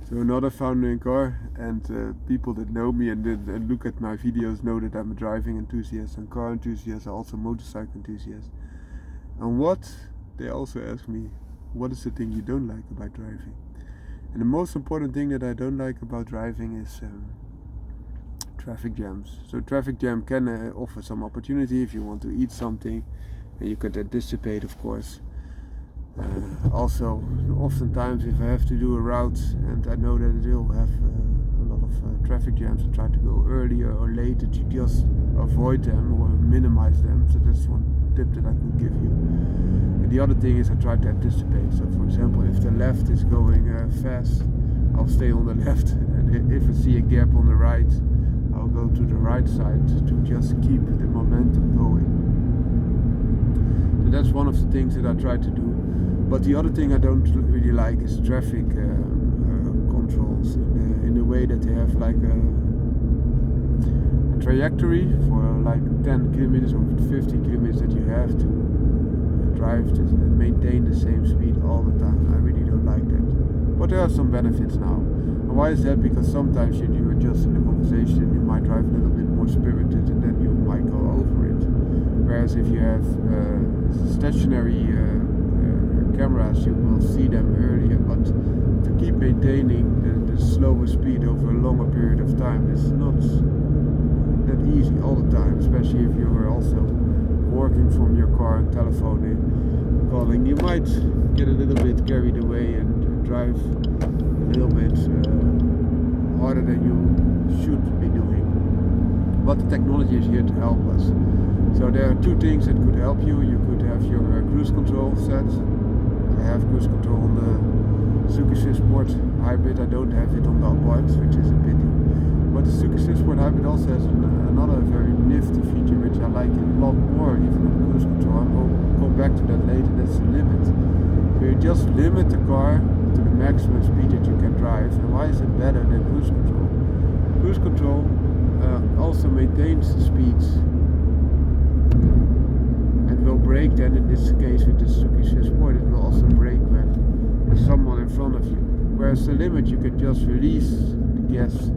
So another foundering car, and people that know me and look at my videos know that I'm a driving enthusiast and car enthusiast, also motorcycle enthusiast. And what they also ask me, what is the thing you don't like about driving? And the most important thing that I don't like about driving is traffic jams. So traffic jam can offer some opportunity if you want to eat something, and you could anticipate, of course. Also, oftentimes if I have to do a route and I know that it will have a lot of traffic jams, I try to go earlier or later to just avoid them or minimize them. So that's one tip that I could give you. And the other thing is I try to anticipate. So for example, if the left is going fast, I'll stay on the left, and if I see a gap on the right, I'll go to the right side to just keep the momentum going. So that's one of the things that I try to do. But the other thing I don't really like is traffic controls in the way that they have like a trajectory for like 10 kilometers or 15 kilometers that you have to drive and maintain the same speed all the time. I really don't like that. But there are some benefits now. And why is that? Because sometimes you are just in a conversation, you might drive a little bit more spirited and then you might go over it. Whereas if you have stationary cameras, you will see them earlier, but to keep maintaining the slower speed over a longer period of time is not that easy all the time, especially if you are also working from your car and telephoning, calling. You might get a little bit carried away and drive a little bit harder than you should be doing, but the technology is here to help us. So there are two things that could help you. You could have your cruise control set. I have cruise control on the Suzuki Sport Hybrid. I don't have it on the Upward, which is a pity. But the Suzuki Sport Hybrid also has another very nifty feature which I like a lot more even than cruise control. I'll come back to that later. That's the limit. So you just limit the car to the maximum speed that you can drive. And why is it better than cruise control? Cruise control also maintains the speeds and will brake then, in this case with the Suzuki Sport, it will also brake when there's someone in front of you. Whereas the limit, you can just release the gas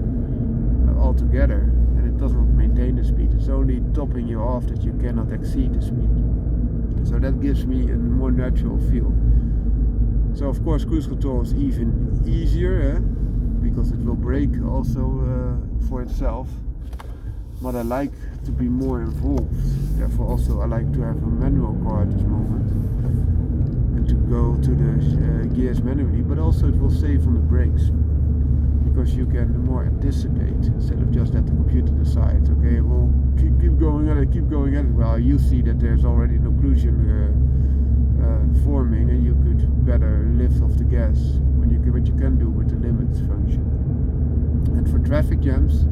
altogether and it does not maintain the speed. It's only topping you off that you cannot exceed the speed. So that gives me a more natural feel. So of course cruise control is even easier because it will brake also for itself. But I like to be more involved. Therefore also I like to have a manual car at this moment and to go to the gears manually, but also it will save on the brakes because you can more anticipate instead of just let the computer decide, okay, we'll keep going at it. Well, you see that there's already an occlusion forming and you could better lift off the gas what you can do with the limits function. And for traffic jams,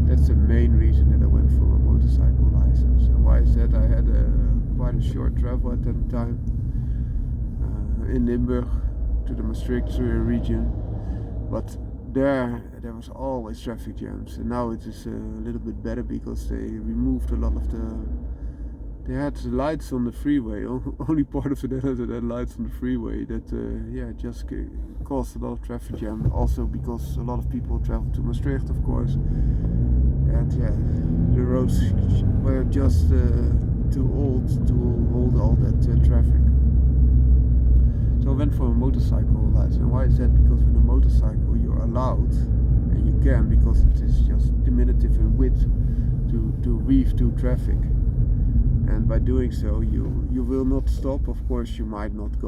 that's the main reason that I went for a motorcycle license. And why is that? I had quite a short travel at that time in Limburg to the Maastricht region, but there was always traffic jams, and now it is a little bit better because they removed a lot of they had lights on the freeway. Only part of the Netherlands that had lights on the freeway that just caused a lot of traffic jam. Also because a lot of people travel to Maastricht, of course, and the roads were just too old to hold all that traffic. So I went for a motorcycle license. And why is that? Because with a motorcycle you're allowed, and you can, because it is just diminutive in width, to weave through traffic. And by doing so you will not stop. Of course you might not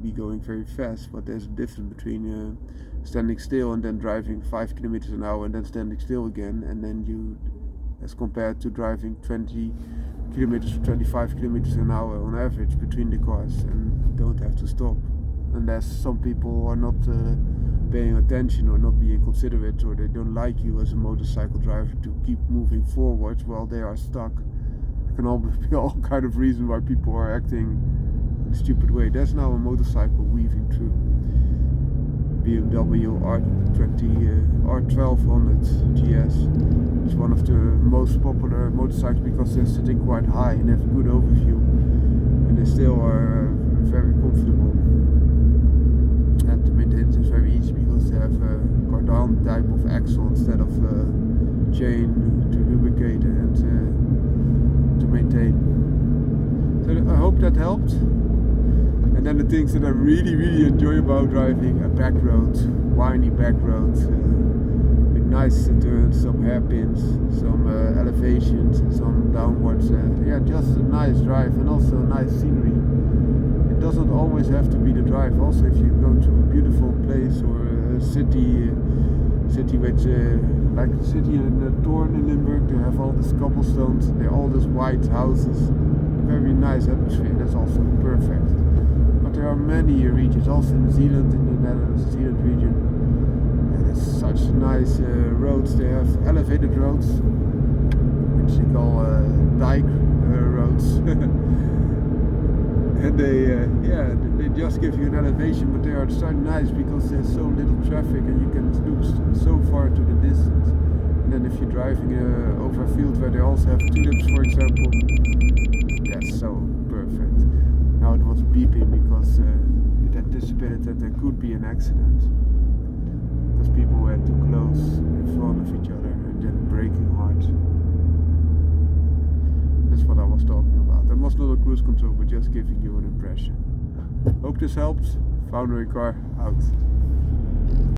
be going very fast, but there's a difference between standing still and then driving 5 kilometers an hour and then standing still again, and then you, as compared to driving 20 kilometers, 25 kilometers an hour on average between the cars and don't have to stop. Unless some people are not paying attention or not being considerate, or they don't like you as a motorcycle driver to keep moving forward while they are stuck. There can always be all kind of reasons why people are acting in a stupid way. There's now a motorcycle weaving through. BMW R1200 GS. It's one of the most popular motorcycles because they're sitting quite high and have a good overview, and they still are very comfortable. And the maintenance is very easy because they have cardan type of axle instead of chain to lubricate and to maintain. So I hope that helped. And then the things that I really enjoy about driving: a back road, windy back road, with nice turns, some hairpins, some elevations, and some downwards. Yeah, just a nice drive and also nice scenery. It doesn't always have to be the drive. Also, if you go to a beautiful place or a city which, like the city in Thorn in Limburg, they have all these cobblestones, they're all these white houses, a very nice atmosphere. That's also perfect. But there are many regions, also in Zealand, in the Netherlands, Zealand region. And it's such nice roads. They have elevated roads, which they call dike roads. And they just give you an elevation, but they are so nice because there's so little traffic and you can look so far to the distance. And then if you're driving over a field where they also have tulips, for example, that's so perfect. Now it was beeping because it anticipated that there could be an accident because people were too close in front of each other and then braking hard. That's what I was talking about. That was not a cruise control, but just giving you an impression. Hope this helps. Foundry Car out.